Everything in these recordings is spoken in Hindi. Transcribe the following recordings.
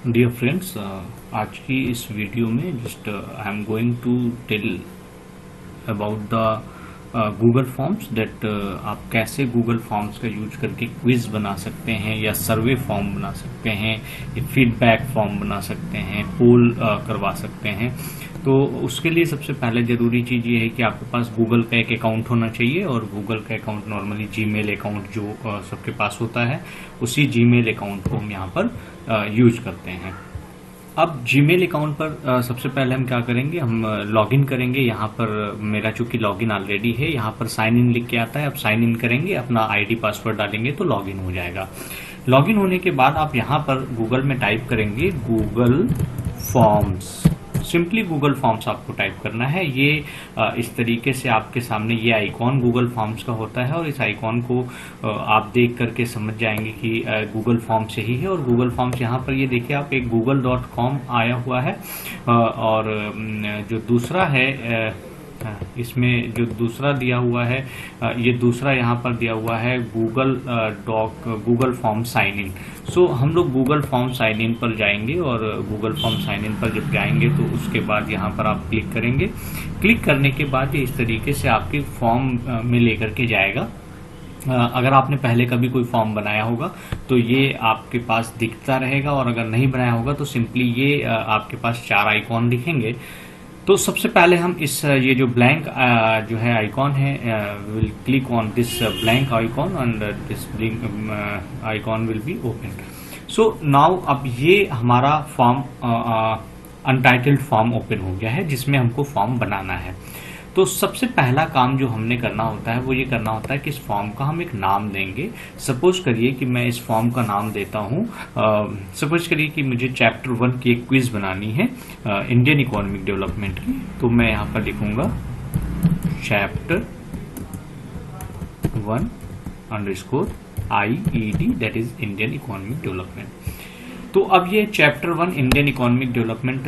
डियर फ्रेंड्स, आज की इस वीडियो में just I am going to tell about the Google forms that आप कैसे गूगल फॉर्म्स का यूज करके क्विज बना सकते हैं या सर्वे फॉर्म बना सकते हैं या फीडबैक फॉर्म बना सकते हैं, पोल करवा सकते हैं। तो उसके लिए सबसे पहले ज़रूरी चीज़ ये है कि आपके पास गूगल का एक अकाउंट होना चाहिए, और गूगल का अकाउंट नॉर्मली जीमेल अकाउंट जो सबके पास होता है, उसी जीमेल अकाउंट को हम यहाँ पर यूज करते हैं। अब जीमेल अकाउंट पर सबसे पहले हम क्या करेंगे, हम लॉगिन करेंगे। यहाँ पर मेरा चूंकि लॉगिन ऑलरेडी है, यहाँ पर साइन इन लिख के आता है। अब साइन इन करेंगे, अपना आईडी पासवर्ड डालेंगे तो लॉगिन हो जाएगा। लॉगिन होने के बाद आप यहाँ पर गूगल में टाइप करेंगे Google forms. Simply Google forms आपको टाइप करना है। ये इस तरीके से आपके सामने ये आइकॉन गूगल फॉर्म्स का होता है, और इस आइकॉन को आप देख करके समझ जाएंगे कि गूगल फॉर्म्स यही है। और गूगल फॉर्म्स यहाँ पर ये देखिए आप, एक google.com आया हुआ है, और जो दूसरा है इसमें जो दूसरा दिया हुआ है, ये दूसरा यहाँ पर दिया हुआ है गूगल फॉर्म साइन इन। सो हम लोग गूगल फॉर्म साइन इन पर जाएंगे, और गूगल फॉर्म साइन इन पर जब जाएंगे तो उसके बाद यहाँ पर आप क्लिक करेंगे। क्लिक करने के बाद ये इस तरीके से आपके फॉर्म में लेकर के जाएगा। अगर आपने पहले कभी कोई फॉर्म बनाया होगा तो ये आपके पास दिखता रहेगा, और अगर नहीं बनाया होगा तो सिंपली ये आपके पास 4 आइकॉन दिखेंगे। तो सबसे पहले हम इस ये जो ब्लैंक जो है आइकॉन है, will click on this blank icon and this icon will be open. So now अब ये हमारा फॉर्म अनटाइटल्ड फॉर्म ओपन हो गया है, जिसमें हमको फॉर्म बनाना है। तो सबसे पहला काम जो हमने करना होता है वो ये करना होता है कि इस फॉर्म का हम एक नाम देंगे। सपोज करिए कि मैं इस फॉर्म का नाम देता हूँ, सपोज करिए कि मुझे चैप्टर 1 की एक क्विज बनानी है इंडियन इकोनॉमिक डेवलपमेंट की। तो मैं यहाँ पर लिखूंगा chapter 1 underscore IED, that is Indian economic development. तो अब ये चैप्टर 1 इंडियन इकोनॉमिक डेवलपमेंट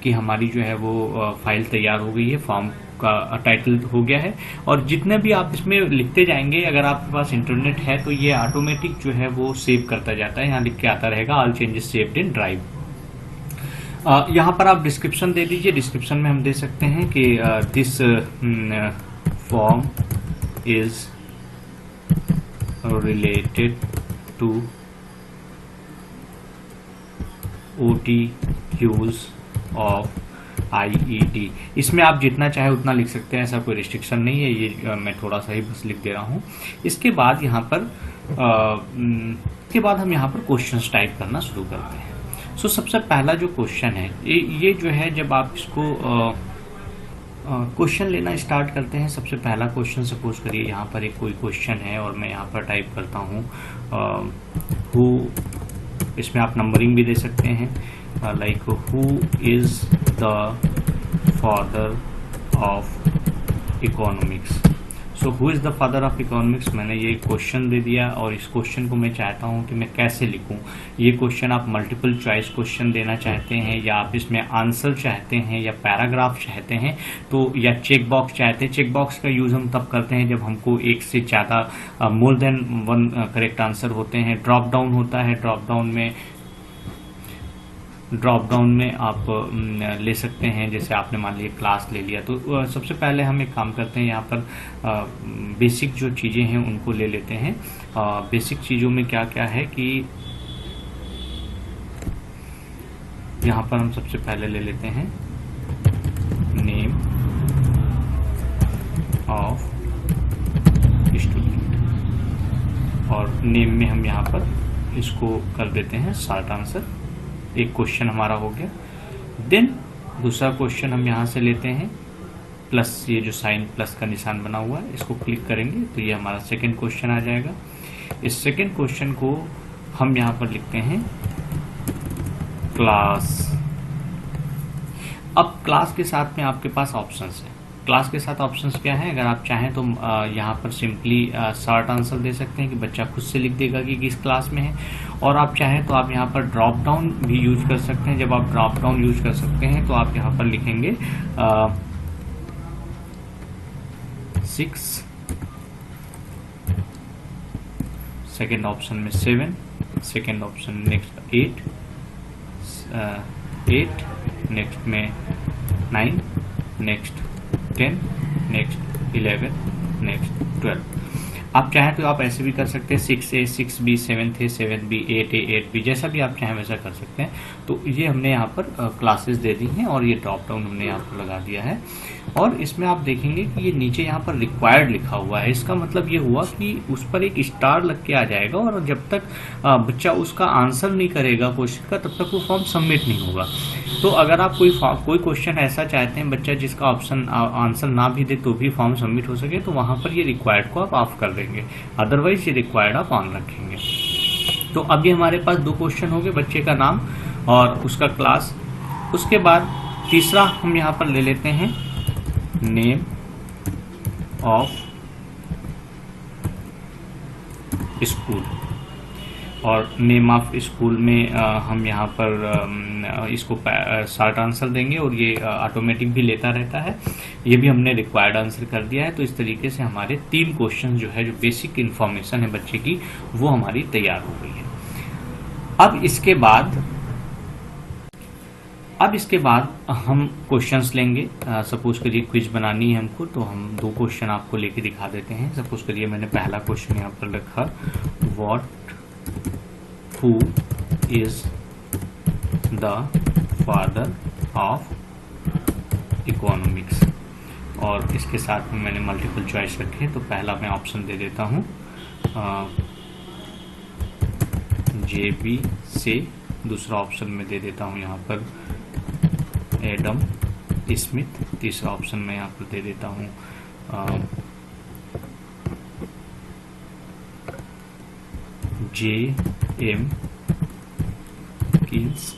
की हमारी जो है वो फाइल तैयार हो गई है, फॉर्म का टाइटल हो गया है। और जितने भी आप इसमें लिखते जाएंगे, अगर आपके पास इंटरनेट है तो ये ऑटोमेटिक जो है वो सेव करता जाता है। यहाँ लिख के आता रहेगा all changes saved in drive. यहाँ पर आप डिस्क्रिप्शन दे दीजिए। डिस्क्रिप्शन में हम दे सकते हैं कि this form is related to OTQs of IED। इसमें आप जितना चाहे उतना लिख सकते हैं, ऐसा कोई रिस्ट्रिक्शन नहीं है। ये मैं थोड़ा सा ही बस लिख दे रहा हूँ। इसके बाद यहाँ पर हम यहाँ पर क्वेश्चंस टाइप करना शुरू करते हैं। सो सबसे पहला जो क्वेश्चन है, ये जो है, जब आप इसको क्वेश्चन लेना स्टार्ट करते हैं, सबसे पहला क्वेश्चन सपोज करिए यहाँ पर एक कोई क्वेश्चन है, और मैं यहाँ पर टाइप करता हूँ हु। इसमें आप नंबरिंग भी दे सकते हैं, like who is the father of economics. So who is the father of economics, मैंने ये क्वेश्चन दे दिया, और इस क्वेश्चन को मैं चाहता हूँ कि मैं कैसे लिखूँ। ये क्वेश्चन आप मल्टीपल चॉइस क्वेश्चन देना चाहते हैं, या आप इसमें आंसर चाहते हैं, या पैराग्राफ चाहते हैं, तो या चेक बॉक्स चाहते हैं। चेक बॉक्स का यूज हम तब करते हैं जब हमको एक से ज़्यादा मोर देन 1 करेक्ट आंसर होते हैं। ड्रॉप डाउन होता है, ड्रॉप डाउन में आप ले सकते हैं। जैसे आपने मान लिया क्लास ले लिया, तो सबसे पहले हम एक काम करते हैं, यहाँ पर बेसिक जो चीज़ें हैं उनको ले लेते हैं। बेसिक चीज़ों में क्या क्या है कि यहाँ पर हम सबसे पहले ले लेते हैं नेम ऑफ स्टूडेंट, और नेम में हम यहाँ पर इसको कर देते हैं शॉर्ट आंसर। एक क्वेश्चन हमारा हो गया। देन दूसरा क्वेश्चन हम यहाँ से लेते हैं प्लस, ये जो साइन प्लस का निशान बना हुआ है, इसको क्लिक करेंगे तो ये हमारा सेकंड क्वेश्चन आ जाएगा। इस सेकंड क्वेश्चन को हम यहाँ पर लिखते हैं क्लास। अब क्लास के साथ में आपके पास ऑप्शंस है। क्लास के साथ ऑप्शंस क्या है, अगर आप चाहें तो यहाँ पर सिंपली शॉर्ट आंसर दे सकते हैं कि बच्चा खुद से लिख देगा कि किस क्लास में है, और आप चाहें तो आप यहाँ पर ड्रॉप डाउन भी यूज कर सकते हैं। जब आप ड्रॉप डाउन यूज कर सकते हैं तो आप यहाँ पर लिखेंगे 6, सेकेंड ऑप्शन में 7, सेकेंड ऑप्शन नेक्स्ट 8, 8, नेक्स्ट में 9, नेक्स्ट 10, नेक्स्ट 11, नेक्स्ट 12। आप चाहें तो आप ऐसे भी कर सकते हैं 6A, 6B, 7A, 7B, 8A, 8B, जैसा भी आप चाहें वैसा कर सकते हैं। तो ये हमने यहाँ पर क्लासेस दे दी हैं और ये ड्रॉप डाउन हमने यहाँ पर लगा दिया है। और इसमें आप देखेंगे कि ये नीचे यहाँ पर रिक्वायर्ड लिखा हुआ है। इसका मतलब ये हुआ कि उस पर एक स्टार लग के आ जाएगा और जब तक बच्चा उसका आंसर नहीं करेगा क्वेश्चन का, तब तक वो फॉर्म सबमिट नहीं होगा। तो अगर आप कोई क्वेश्चन ऐसा चाहते हैं बच्चा जिसका ऑप्शन आंसर ना भी दे तो भी फॉर्म सबमिट हो सके, तो वहां पर ये रिक्वायर्ड को आप ऑफ कर देंगे, अदरवाइज ये रिक्वायर्ड आप ऑन रखेंगे। तो अभी हमारे पास 2 क्वेश्चन हो गए, बच्चे का नाम और उसका क्लास। उसके बाद तीसरा हम यहाँ पर ले लेते हैं नेम ऑफ स्कूल। और नेम ऑफ स्कूल में हम यहाँ पर इसको शॉर्ट आंसर देंगे और ये ऑटोमेटिक भी लेता रहता है। ये भी हमने रिक्वायर्ड आंसर कर दिया है। तो इस तरीके से हमारे 3 क्वेश्चन जो है, जो बेसिक इन्फॉर्मेशन है बच्चे की, वो हमारी तैयार हो गई है। अब इसके बाद हम क्वेश्चंस लेंगे। सपोज करिए क्विज बनानी है हमको, तो हम 2 क्वेश्चन आपको लेके दिखा देते हैं। सपोज करिए मैंने पहला क्वेश्चन यहाँ पर रखा, who is the father of economics. और इसके साथ में मैंने मल्टीपल चॉइस रखे, तो पहला मैं ऑप्शन दे देता हूँ JB से, दूसरा ऑप्शन में दे देता हूँ यहाँ पर एडम स्मिथ, तीसरा ऑप्शन में यहाँ पर दे देता हूँ JM कीन्स,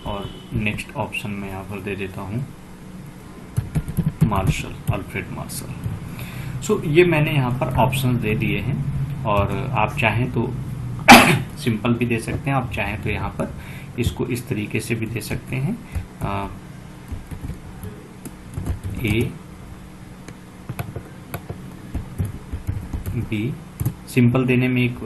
और नेक्स्ट ऑप्शन में यहाँ पर दे देता हूँ मार्शल, अल्फ्रेड मार्शल। सो ये मैंने यहाँ पर ऑप्शन दे दिए हैं। और आप चाहें तो सिंपल भी दे सकते हैं, आप चाहें तो यहाँ पर इसको इस तरीके से भी दे सकते हैं। A, B। सिंपल देने में एक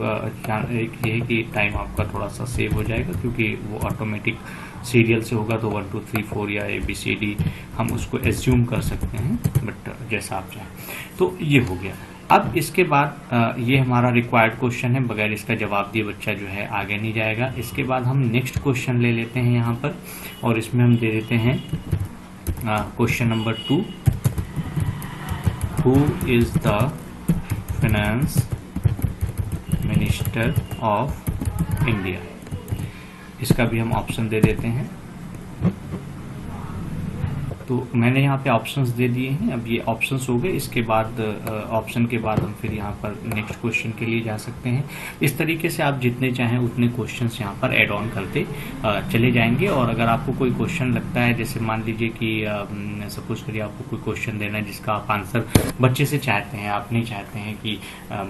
ये है कि टाइम आपका थोड़ा सा सेव हो जाएगा, क्योंकि वो ऑटोमेटिक सीरियल से होगा, तो 1 2 3 4 या ABCD हम उसको एज्यूम कर सकते हैं, बट जैसा आप चाहें। तो ये हो गया। अब इसके बाद ये हमारा रिक्वायर्ड क्वेश्चन है, बगैर इसका जवाब दिए बच्चा जो है आगे नहीं जाएगा। इसके बाद हम नेक्स्ट क्वेश्चन ले लेते हैं यहाँ पर, और इसमें हम दे देते हैं question number 2, who is the finance minister of India. इसका भी हम ऑप्शन दे देते हैं। तो मैंने यहाँ पे ऑप्शंस दे दिए हैं। अब ये ऑप्शंस हो गए। इसके बाद ऑप्शन के बाद हम फिर यहाँ पर नेक्स्ट क्वेश्चन के लिए जा सकते हैं। इस तरीके से आप जितने चाहें उतने क्वेश्चंस यहाँ पर ऐड ऑन करते चले जाएंगे। और अगर आपको कोई क्वेश्चन लगता है, जैसे मान लीजिए कि सपोज करिए आपको कोई क्वेश्चन देना है जिसका आप आंसर बच्चे से चाहते हैं, आप नहीं चाहते हैं कि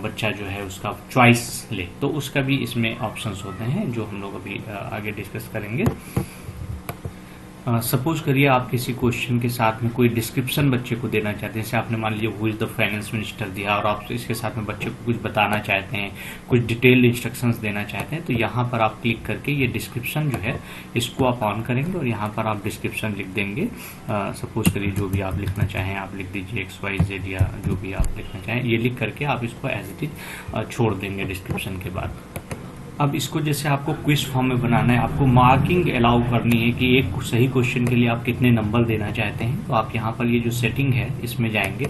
बच्चा जो है उसका चॉइस ले, तो उसका भी इसमें ऑप्शंस होते हैं जो हम लोग अभी आगे डिस्कस करेंगे। सपोज करिए आप किसी क्वेश्चन के साथ में कोई डिस्क्रिप्शन बच्चे को देना चाहते हैं, जैसे आपने मान लीजिए who is the finance minister दिया और आप इसके साथ में बच्चे को कुछ बताना चाहते हैं, कुछ डिटेल्ड इंस्ट्रक्शंस देना चाहते हैं, तो यहाँ पर आप क्लिक करके ये डिस्क्रिप्शन जो है इसको आप ऑन करेंगे और यहाँ पर आप डिस्क्रिप्शन लिख देंगे। सपोज करिए जो भी आप लिखना चाहें आप लिख दीजिए, XYZ या जो भी आप लिखना चाहें, ये लिख करके आप इसको एज इट इज छोड़ देंगे डिस्क्रिप्शन के बाद। अब इसको जैसे आपको क्विज फॉर्म में बनाना है, आपको मार्किंग अलाउ करनी है कि एक सही क्वेश्चन के लिए आप कितने नंबर देना चाहते हैं, तो आप यहाँ पर ये जो सेटिंग है इसमें जाएंगे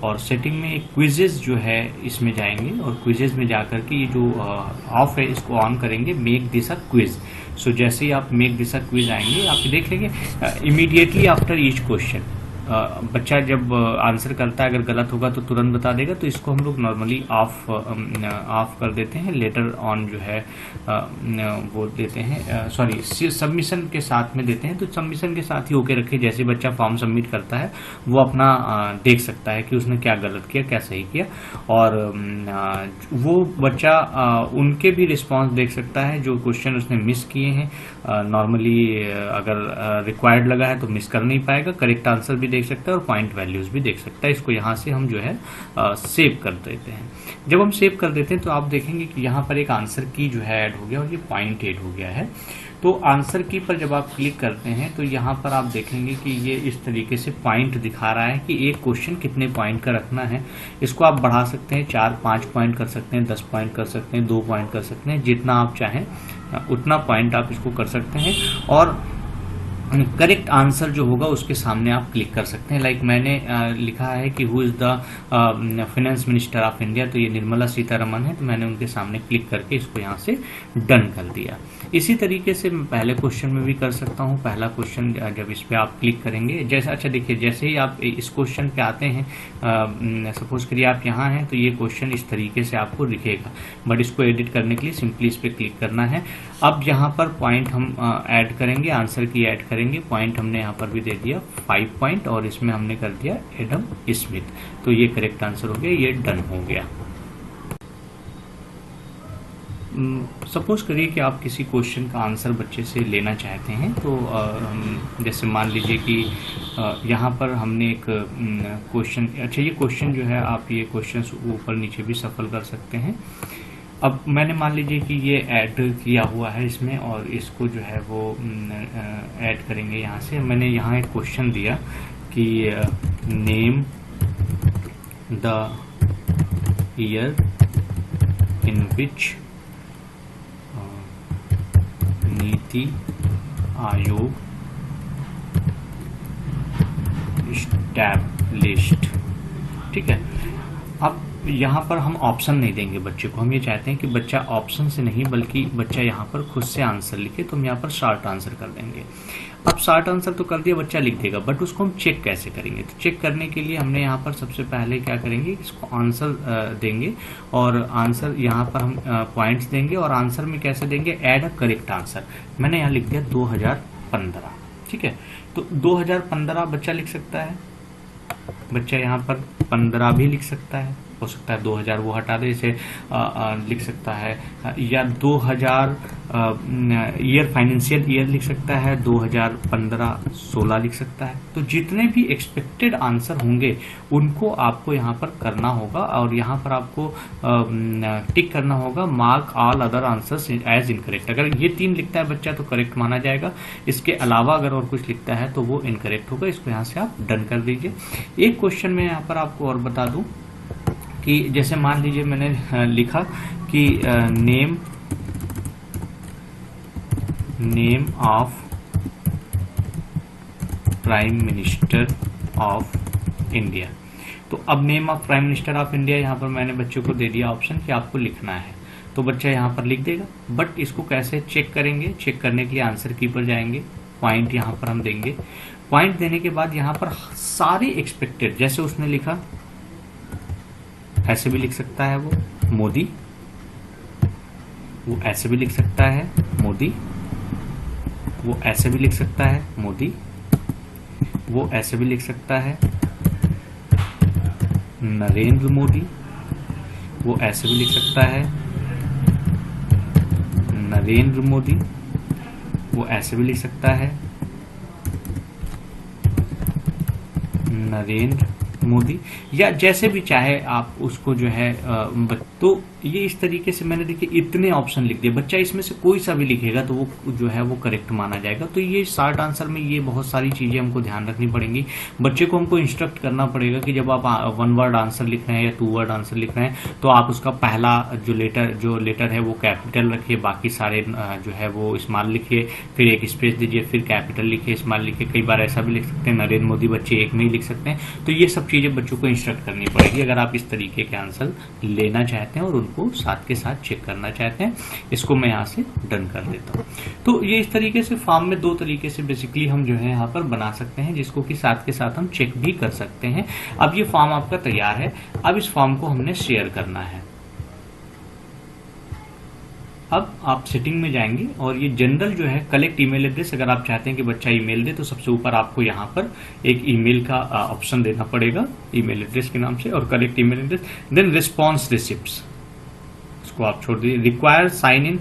और सेटिंग में क्विजेज जो है इसमें जाएंगे और क्विजेज में जाकर के ये जो ऑफ है इसको ऑन करेंगे, मेक दिस अ क्विज। सो जैसे ही आप मेक दिस अ क्विज आएंगे आप देख लेंगे इमीडिएटली आफ्टर ईच क्वेश्चन बच्चा जब आंसर करता है अगर गलत होगा तो तुरंत बता देगा। तो इसको हम लोग नॉर्मली ऑफ कर देते हैं, लेटर ऑन जो है वो देते हैं, सॉरी सबमिशन के साथ में देते हैं। तो सबमिशन के साथ ही होके रखे, जैसे बच्चा फॉर्म सबमिट करता है वो अपना देख सकता है कि उसने क्या गलत किया क्या सही किया, और वो बच्चा उनके भी रिस्पॉन्स देख सकता है जो क्वेश्चन उसने मिस किए हैं। नॉर्मली अगर रिक्वायर्ड लगा है तो मिस कर नहीं पाएगा, करेक्ट आंसर भी देख सकता है और पॉइंट वैल्यूज भी देख सकता है। इसको यहाँ से हम जो है सेव कर देते हैं। जब हम सेव कर देते हैं तो आप देखेंगे कि यहाँ पर एक आंसर की जो है ऐड हो गया और ये पॉइंट ऐड हो गया है। तो आंसर की पर जब आप क्लिक करते हैं तो यहाँ पर आप देखेंगे कि ये इस तरीके से पॉइंट दिखा रहा है कि एक क्वेश्चन कितने पॉइंट का रखना है। इसको आप बढ़ा सकते हैं, 4-5 पॉइंट कर सकते हैं, 10 पॉइंट कर सकते हैं, 2 पॉइंट कर सकते हैं, जितना आप चाहें उतना पॉइंट आप इसको कर सकते हैं। और करेक्ट आंसर जो होगा उसके सामने आप क्लिक कर सकते हैं। लाइक मैंने लिखा है कि who is the finance minister of India, तो ये निर्मला सीतारमन है, तो मैंने उनके सामने क्लिक करके इसको यहाँ से डन कर दिया। इसी तरीके से मैं पहले क्वेश्चन में भी कर सकता हूँ। पहला क्वेश्चन जब इस पे आप क्लिक करेंगे, जैसे अच्छा देखिए, जैसे ही आप इस क्वेश्चन पे आते हैं, सपोज करिए आप यहाँ हैं, तो ये क्वेश्चन इस तरीके से आपको दिखेगा, बट इसको एडिट करने के लिए सिंपली इस पे क्लिक करना है। अब यहाँ पर पॉइंट हम ऐड करेंगे, आंसर की ऐड करेंगे। पॉइंट हमने यहाँ पर भी दे दिया 5 पॉइंट, और इसमें हमने कर दिया एडम स्मिथ, तो ये करेक्ट आंसर हो गया, ये डन हो गया। सपोज करिए कि आप किसी क्वेश्चन का आंसर बच्चे से लेना चाहते हैं, तो जैसे मान लीजिए कि यहाँ पर हमने एक क्वेश्चन, अच्छा ये क्वेश्चन जो है आप ये क्वेश्चन ऊपर नीचे भी सफल कर सकते हैं। अब मैंने मान लीजिए कि ये ऐड किया हुआ है इसमें, और इसको जो है वो ऐड करेंगे यहाँ से। मैंने यहाँ एक क्वेश्चन दिया कि name the year in which NITI Aayog established, ठीक है। अब यहाँ पर हम ऑप्शन नहीं देंगे बच्चे को, हम ये चाहते हैं कि बच्चा ऑप्शन से नहीं बल्कि बच्चा यहाँ पर खुद से आंसर लिखे, तो हम यहाँ पर शॉर्ट आंसर कर देंगे। अब शॉर्ट आंसर तो कर दिया, बच्चा लिख देगा, बट उसको हम चेक कैसे करेंगे? तो चेक करने के लिए हमने यहाँ पर सबसे पहले क्या करेंगे, इसको आंसर देंगे, और आंसर यहाँ पर हम पॉइंट्स देंगे, और आंसर में कैसे देंगे, ऐड अ करेक्ट आंसर। मैंने यहाँ लिख दिया 2015, ठीक है। तो 2015 बच्चा लिख सकता है, बच्चा यहाँ पर 15 भी लिख सकता है, हो सकता है 2000 वो हटा दे, इसे लिख सकता है, या 2000 ईयर फाइनेंशियल ईयर लिख सकता है, 2015-16 लिख सकता है। तो जितने भी एक्सपेक्टेड आंसर होंगे उनको आपको यहाँ पर करना होगा, और यहाँ पर आपको टिक करना होगा mark all other answers as incorrect. अगर ये 3 लिखता है बच्चा तो करेक्ट माना जाएगा, इसके अलावा अगर और कुछ लिखता है तो वो इनकरेक्ट होगा। इसको यहाँ से आप डन कर दीजिए। एक क्वेश्चन में यहाँ पर आपको और बता दूं कि जैसे मान लीजिए मैंने लिखा कि name of prime minister of India. तो अब name of prime minister of India यहाँ पर मैंने बच्चों को दे दिया ऑप्शन कि आपको लिखना है, तो बच्चा यहाँ पर लिख देगा। बट इसको कैसे चेक करेंगे? चेक करने के लिए आंसर की पर जाएंगे, पॉइंट यहाँ पर हम देंगे। पॉइंट देने के बाद यहाँ पर सारे एक्सपेक्टेड, जैसे उसने लिखा ऐसे भी लिख सकता है वो मोदी, वो ऐसे भी लिख सकता है मोदी, वो ऐसे भी लिख सकता है मोदी, वो ऐसे भी लिख सकता है नरेंद्र मोदी, वो ऐसे भी लिख सकता है नरेंद्र मोदी, वो ऐसे भी लिख सकता है नरेंद्र मोदी, या जैसे भी चाहे आप उसको जो है तो ये इस तरीके से मैंने देखिए इतने ऑप्शन लिख दिए। बच्चा इसमें से कोई सा भी लिखेगा तो वो जो है वो करेक्ट माना जाएगा। तो ये शॉर्ट आंसर में ये बहुत सारी चीजें हमको ध्यान रखनी पड़ेंगी। बच्चे को हमको इंस्ट्रक्ट करना पड़ेगा कि जब आप 1 वर्ड आंसर लिख रहे हैं या 2 वर्ड आंसर लिख रहे हैं तो आप उसका पहला जो लेटर है वो कैपिटल रखिए, बाकी सारे जो है वो स्मॉल लिखिए, फिर एक स्पेस दीजिए, फिर कैपिटल लिखिए, स्मॉल लिखिए। कई बार ऐसा भी लिख सकते हैं नरेंद्र मोदी बच्चे एक में ही लिख सकते हैं। तो ये सब चीजें बच्चों को इंस्ट्रक्ट करनी पड़ेगी अगर आप इस तरीके के आंसर लेना चाहते हैं और उनको साथ के साथ चेक करना चाहते हैं। इसको मैं यहाँ से डन कर देता हूँ। तो ये इस तरीके से फॉर्म में 2 तरीके से बेसिकली हम जो है यहाँ पर बना सकते हैं, जिसको कि साथ के साथ हम चेक भी कर सकते हैं। अब ये फॉर्म आपका तैयार है, अब इस फॉर्म को हमने शेयर करना है। अब आप सेटिंग में जाएंगे और ये जनरल जो है कलेक्ट ईमेल एड्रेस, अगर आप चाहते हैं कि बच्चा ईमेल दे तो सबसे ऊपर आपको यहाँ पर एक ईमेल का ऑप्शन देना पड़ेगा ईमेल एड्रेस के नाम से, और collect email address, then response receipts इसको आप छोड़ दीजिए। रिक्वायर साइन इन,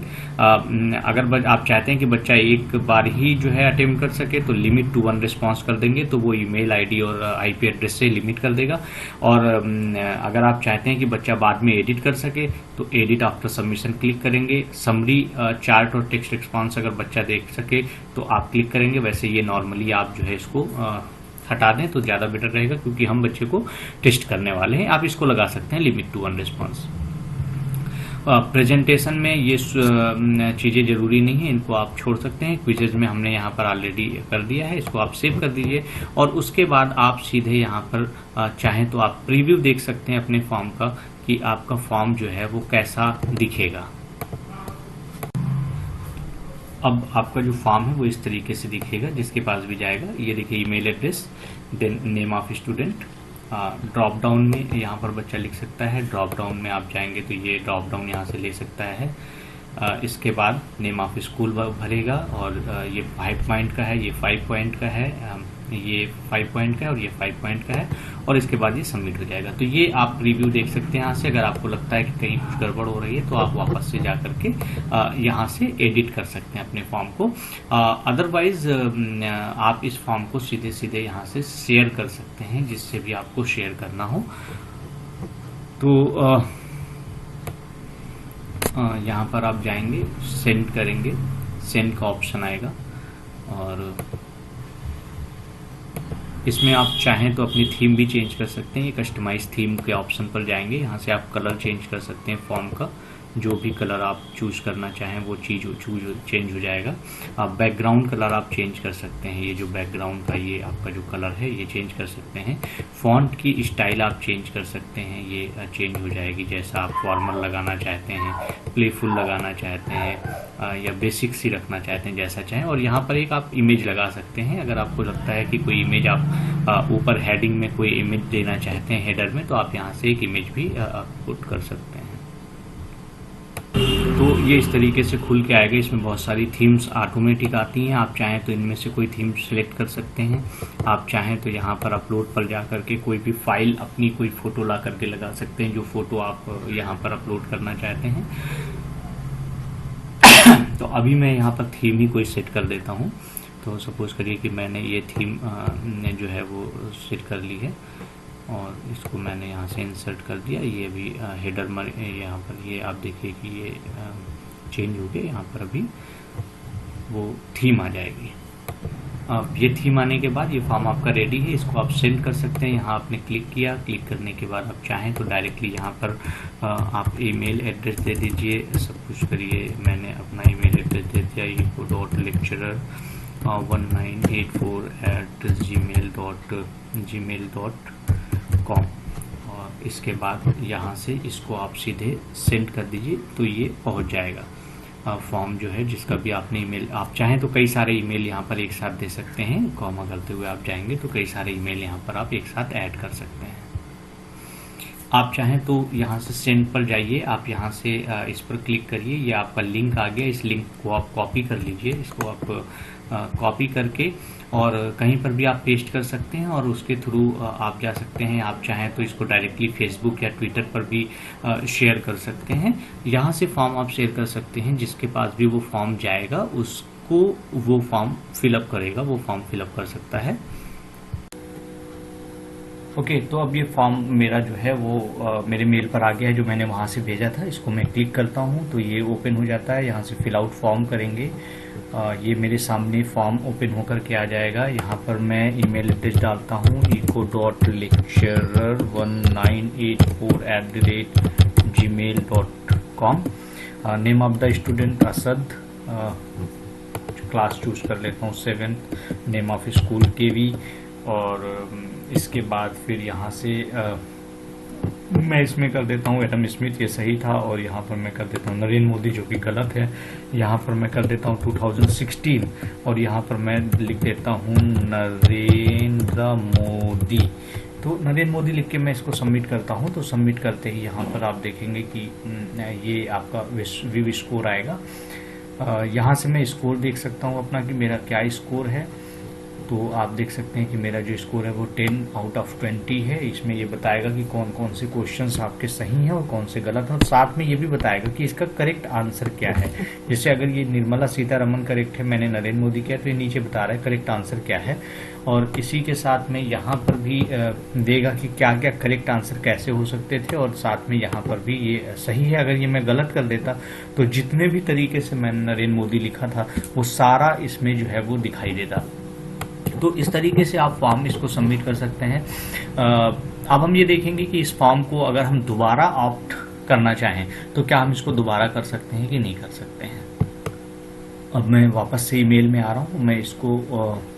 अगर आप चाहते हैं कि बच्चा एक बार ही जो है अटेम्प्ट कर सके तो लिमिट टू 1 रिस्पॉन्स कर देंगे, तो वो ईमेल आईडी और आईपी एड्रेस से लिमिट कर देगा। और अगर आप चाहते हैं कि बच्चा बाद में एडिट कर सके तो एडिट आफ्टर सबमिशन क्लिक करेंगे। समरी चार्ट और टेक्स्ट रिस्पॉन्स अगर बच्चा देख सके तो आप क्लिक करेंगे। वैसे ये नॉर्मली आप जो है इसको हटा दें तो ज़्यादा बेटर रहेगा, क्योंकि हम बच्चे को टेस्ट करने वाले हैं। आप इसको लगा सकते हैं लिमिट टू 1 रिस्पॉन्स। प्रेजेंटेशन में ये चीज़ें जरूरी नहीं है, इनको आप छोड़ सकते हैं। क्विजेज में हमने यहाँ पर ऑलरेडी कर दिया है, इसको आप सेव कर दीजिए। और उसके बाद आप सीधे यहाँ पर चाहें तो आप प्रीव्यू देख सकते हैं अपने फॉर्म का कि आपका फॉर्म जो है वो कैसा दिखेगा। अब आपका जो फॉर्म है वो इस तरीके से दिखेगा, जिसके पास भी जाएगा। ये देखिए email address, then name of student. Drop down में यहाँ पर बच्चा लिख सकता है। ड्रॉप डाउन में आप जाएंगे तो ये ड्रॉप डाउन यहाँ से ले सकता है। इसके बाद नेम ऑफ स्कूल भरेगा, और ये 5 पॉइंट का है, ये 5 पॉइंट का है, ये 5 पॉइंट का है और ये 5 पॉइंट का है। और इसके बाद ये सबमिट हो जाएगा। तो ये आप रिव्यू देख सकते हैं यहाँ से। अगर आपको लगता है कि कहीं कुछ गड़बड़ हो रही है तो आप वापस से जा करके यहाँ से एडिट कर सकते हैं अपने फॉर्म को। अदरवाइज आप इस फॉर्म को सीधे सीधे यहाँ से शेयर कर सकते हैं, जिससे भी आपको शेयर करना हो। तो यहाँ पर आप जाएंगे, सेंड करेंगे, सेंड का ऑप्शन आएगा। और इसमें आप चाहें तो अपनी थीम भी चेंज कर सकते हैं। ये कस्टमाइज थीम के ऑप्शन पर जाएंगे, यहाँ से आप कलर चेंज कर सकते हैं फॉर्म का। जो भी कलर आप चूज करना चाहें वो चीज चेंज हो जाएगा। आप बैकग्राउंड कलर आप चेंज कर सकते हैं। ये जो बैकग्राउंड का ये आपका जो कलर है ये चेंज कर सकते हैं। फॉन्ट की स्टाइल आप चेंज कर सकते हैं, ये चेंज हो जाएगी। जैसा आप फॉर्मल लगाना चाहते हैं, प्लेफुल लगाना चाहते हैं, या बेसिक सी रखना चाहते हैं, जैसा चाहें। और यहाँ पर एक आप इमेज लगा सकते हैं। अगर आपको लगता है कि कोई इमेज आप ऊपर हेडिंग में कोई इमेज देना चाहते हैं हेडर में, तो आप यहाँ से एक इमेज भी पुट कर सकते हैं। तो ये इस तरीके से खुल के आएगा। इसमें बहुत सारी थीम्स ऑटोमेटिक आती हैं। आप चाहें तो इनमें से कोई थीम सिलेक्ट कर सकते हैं। आप चाहें तो यहाँ पर अपलोड पर जा करके कोई भी फाइल, अपनी कोई फोटो ला करके लगा सकते हैं, जो फोटो आप यहाँ पर अपलोड करना चाहते हैं। तो अभी मैं यहाँ पर थीम ही कोई सेट कर देता हूँ। तो सपोज करिए कि मैंने ये थीम जो है वो सेट कर ली है, और इसको मैंने यहाँ से इंसर्ट कर दिया। ये भी हेडर यहाँ पर ये आप देखिए कि ये चेंज हो गया। यहाँ पर अभी वो थीम आ जाएगी। अब ये थीम आने के बाद ये फॉर्म आपका रेडी है। इसको आप सेंड कर सकते हैं। यहाँ आपने क्लिक किया, क्लिक करने के बाद आप चाहें तो डायरेक्टली यहाँ पर आप ईमेल एड्रेस दे दीजिए। सब कुछ करिए। मैंने अपना ईमेल एड्रेस दे दिया, info.lecturer1984@gmail.com। और इसके बाद यहाँ से इसको आप सीधे सेंड कर दीजिए, तो ये पहुँच जाएगा। फॉर्म जो है जिसका भी आपने ईमेल, आप चाहें तो कई सारे ईमेल यहाँ पर एक साथ दे सकते हैं। कॉमा करते हुए आप जाएंगे तो कई सारे ईमेल यहाँ पर आप एक साथ ऐड कर सकते हैं। आप चाहें तो यहाँ से सेंड पर जाइए। आप यहाँ से इस पर क्लिक करिए। ये आपका लिंक आ गया। इस लिंक को आप कॉपी कर लीजिए। इसको आप कॉपी करके और कहीं पर भी आप पेस्ट कर सकते हैं, और उसके थ्रू आप जा सकते हैं। आप चाहें तो इसको डायरेक्टली फेसबुक या ट्विटर पर भी शेयर कर सकते हैं। यहाँ से फॉर्म आप शेयर कर सकते हैं। जिसके पास भी वो फॉर्म जाएगा उसको वो फॉर्म फिलअप करेगा, वो फॉर्म फिलअप कर सकता है। ओके, तो अब ये फॉर्म मेरा जो है वो मेरे मेल पर आ गया है, जो मैंने वहाँ से भेजा था। इसको मैं क्लिक करता हूँ तो ये ओपन हो जाता है। यहाँ से फिल आउट फॉर्म करेंगे। ये मेरे सामने फॉर्म ओपन होकर के आ जाएगा। यहाँ पर मैं ईमेल एड्रेस डालता हूँ eco.lecturer1984@gmail.com। Name of the student Asad, class choose कर लेता हूँ 7, नेम ऑफ स्कूल केवी। और इसके बाद फिर यहाँ से मैं इसमें कर देता हूँ एडम स्मिथ, ये सही था। और यहाँ पर मैं कर देता हूँ नरेंद्र मोदी, जो कि गलत है। यहाँ पर मैं कर देता हूँ 2016, और यहाँ पर मैं लिख देता हूँ नरेंद्र मोदी। तो नरेंद्र मोदी लिख के मैं इसको सबमिट करता हूँ। तो सबमिट करते ही यहाँ पर आप देखेंगे कि ये आपका व्यू स्कोर आएगा। यहाँ से मैं स्कोर देख सकता हूँ अपना कि मेरा क्या स्कोर है। तो आप देख सकते हैं कि मेरा जो स्कोर है वो 10/20 है। इसमें ये बताएगा कि कौन कौन से क्वेश्चंस आपके सही हैं और कौन से गलत हैं, और साथ में ये भी बताएगा कि इसका करेक्ट आंसर क्या है। जैसे अगर ये निर्मला सीतारमन करेक्ट है, मैंने नरेंद्र मोदी किया, तो ये नीचे बता रहा है करेक्ट आंसर क्या है। और इसी के साथ में यहाँ पर भी देगा कि क्या क्या करेक्ट आंसर कैसे हो सकते थे, और साथ में यहाँ पर भी ये सही है। अगर ये मैं गलत कर देता तो जितने भी तरीके से मैंने नरेंद्र मोदी लिखा था वो सारा इसमें जो है वो दिखाई देता। तो इस तरीके से आप फॉर्म इसको सबमिट कर सकते हैं। अब हम ये देखेंगे कि इस फॉर्म को अगर हम दोबारा ऑप्ट करना चाहें तो क्या हम इसको दोबारा कर सकते हैं कि नहीं कर सकते हैं। अब मैं वापस से ईमेल में आ रहा हूँ, मैं इसको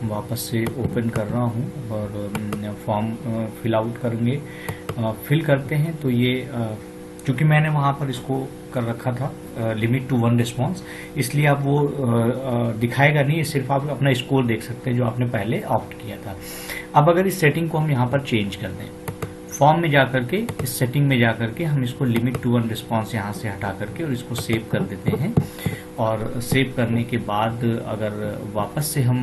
वापस से ओपन कर रहा हूँ और फॉर्म फिल आउट करेंगे। फिल करते हैं तो ये चूँकि मैंने वहाँ पर इसको कर रखा था लिमिट टू 1 रिस्पॉन्स, इसलिए आप वो दिखाएगा नहीं, सिर्फ आप अपना स्कोर देख सकते हैं जो आपने पहले ऑप्ट किया था। अब अगर इस सेटिंग को हम यहाँ पर चेंज कर दें, फॉर्म में जा करके इस सेटिंग में जा करके हम इसको लिमिट टू 1 रिस्पॉन्स यहाँ से हटा करके और इसको सेव कर देते हैं। और सेव करने के बाद अगर वापस से हम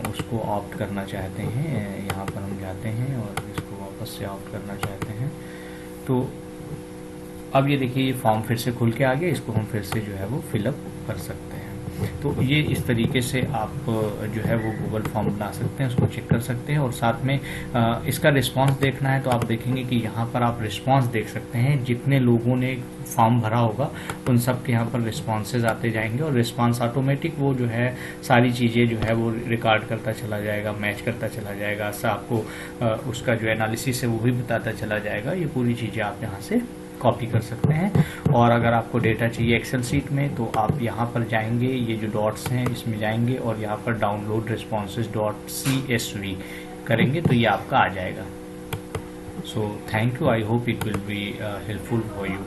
उसको ऑप्ट करना चाहते हैं, यहाँ पर हम जाते हैं और इसको वापस से ऑप्ट करना चाहते हैं, तो अब ये देखिए ये फॉर्म फिर से खुल के आ गया। इसको हम फिर से जो है वो फिलअप कर सकते हैं। तो ये इस तरीके से आप जो है वो गूगल फॉर्म बना सकते हैं, उसको चेक कर सकते हैं। और साथ में इसका रिस्पांस देखना है तो आप देखेंगे कि यहाँ पर आप रिस्पांस देख सकते हैं। जितने लोगों ने फॉर्म भरा होगा उन सब के यहाँ पर रिस्पॉन्सेज आते जाएंगे, और रिस्पांस ऑटोमेटिक वो जो है सारी चीज़ें जो है वो रिकॉर्ड करता चला जाएगा, मैच करता चला जाएगा। ऐसा आपको उसका जो एनालिसिस है वो भी बताता चला जाएगा। ये पूरी चीज़ें आप यहाँ से कॉपी कर सकते हैं। और अगर आपको डेटा चाहिए एक्सेल सीट में तो आप यहाँ पर जाएंगे, ये जो डॉट्स हैं इसमें जाएंगे और यहाँ पर डाउनलोड रिस्पॉन्सेज .csv करेंगे तो ये आपका आ जाएगा। So thank you, I hope it will be helpful for you.